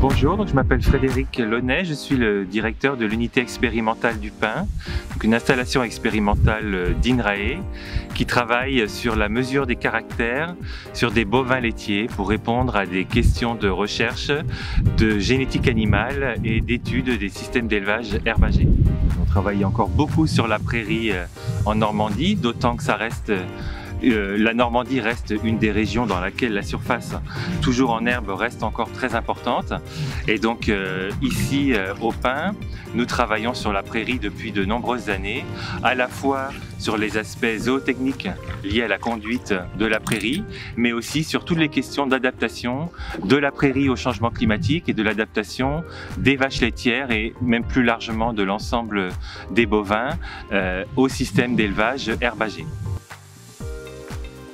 Bonjour, je m'appelle Frédéric Launay, je suis le directeur de l'unité expérimentale du pain, donc une installation expérimentale d'INRAE qui travaille sur la mesure des caractères sur des bovins laitiers pour répondre à des questions de recherche de génétique animale et d'études des systèmes d'élevage herbagé. On travaille encore beaucoup sur la prairie en Normandie, d'autant que la Normandie reste une des régions dans laquelle la surface, toujours en herbe, reste encore très importante. Et donc ici au Pin, nous travaillons sur la prairie depuis de nombreuses années, à la fois sur les aspects zootechniques liés à la conduite de la prairie, mais aussi sur toutes les questions d'adaptation de la prairie au changement climatique et de l'adaptation des vaches laitières et même plus largement de l'ensemble des bovins au système d'élevage herbagé.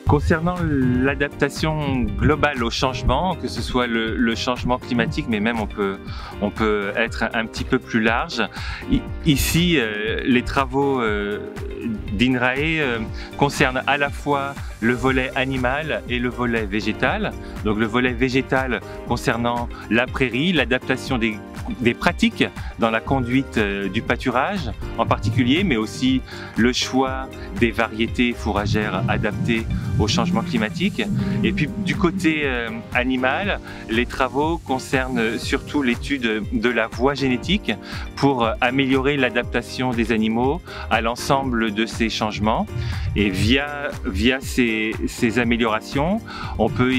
Concernant l'adaptation globale au changement, que ce soit le changement climatique, mais même on peut être un petit peu plus large. Ici, les travaux d'INRAE concernent à la fois le volet animal et le volet végétal. Donc le volet végétal concernant la prairie, l'adaptation des pratiques dans la conduite du pâturage en particulier, mais aussi le choix des variétés fourragères adaptées au changement climatique. Et puis du côté animal, les travaux concernent surtout l'étude de la voie génétique pour améliorer l'adaptation des animaux à l'ensemble de ces changements. Et via ces améliorations, on peut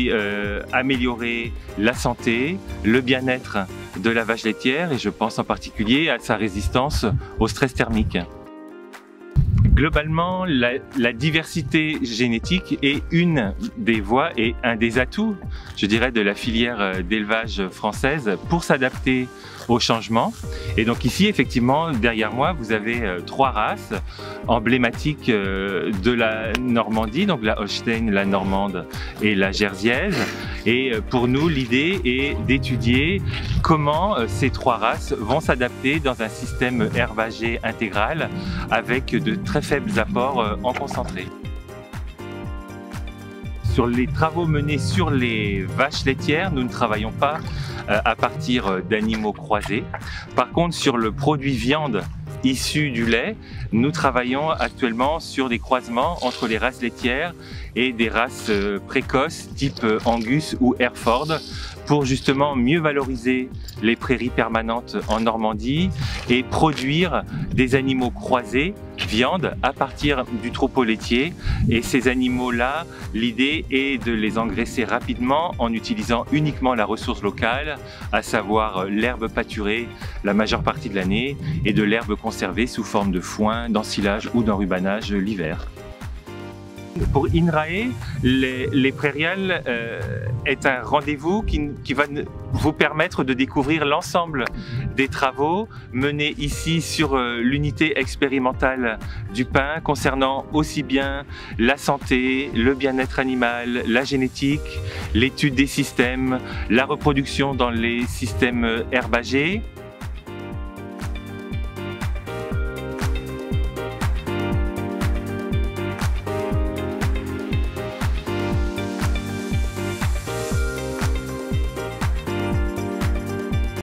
améliorer la santé, le bien-être de la vache laitière et je pense en particulier à sa résistance au stress thermique. Globalement, la diversité génétique est une des voies et un des atouts, je dirais, de la filière d'élevage française pour s'adapter au changement. Et donc ici, effectivement, derrière moi, vous avez trois races emblématiques de la Normandie, donc la Holstein, la Normande et la Jersiaise. Et pour nous, l'idée est d'étudier comment ces trois races vont s'adapter dans un système herbagé intégral avec de très faibles apports en concentré. Sur les travaux menés sur les vaches laitières, nous ne travaillons pas à partir d'animaux croisés. Par contre, sur le produit viande issu du lait, nous travaillons actuellement sur des croisements entre les races laitières et des races précoces type Angus ou Hereford pour justement mieux valoriser les prairies permanentes en Normandie et produire des animaux croisés, viande, à partir du troupeau laitier. Et ces animaux-là, l'idée est de les engraisser rapidement en utilisant uniquement la ressource locale, à savoir l'herbe pâturée la majeure partie de l'année et de l'herbe conservée sous forme de foin, d'ensilage ou d'enrubanage l'hiver. Pour INRAE, les prairiales est un rendez-vous qui va vous permettre de découvrir l'ensemble des travaux menés ici sur l'unité expérimentale du pain concernant aussi bien la santé, le bien-être animal, la génétique, l'étude des systèmes, la reproduction dans les systèmes herbagés.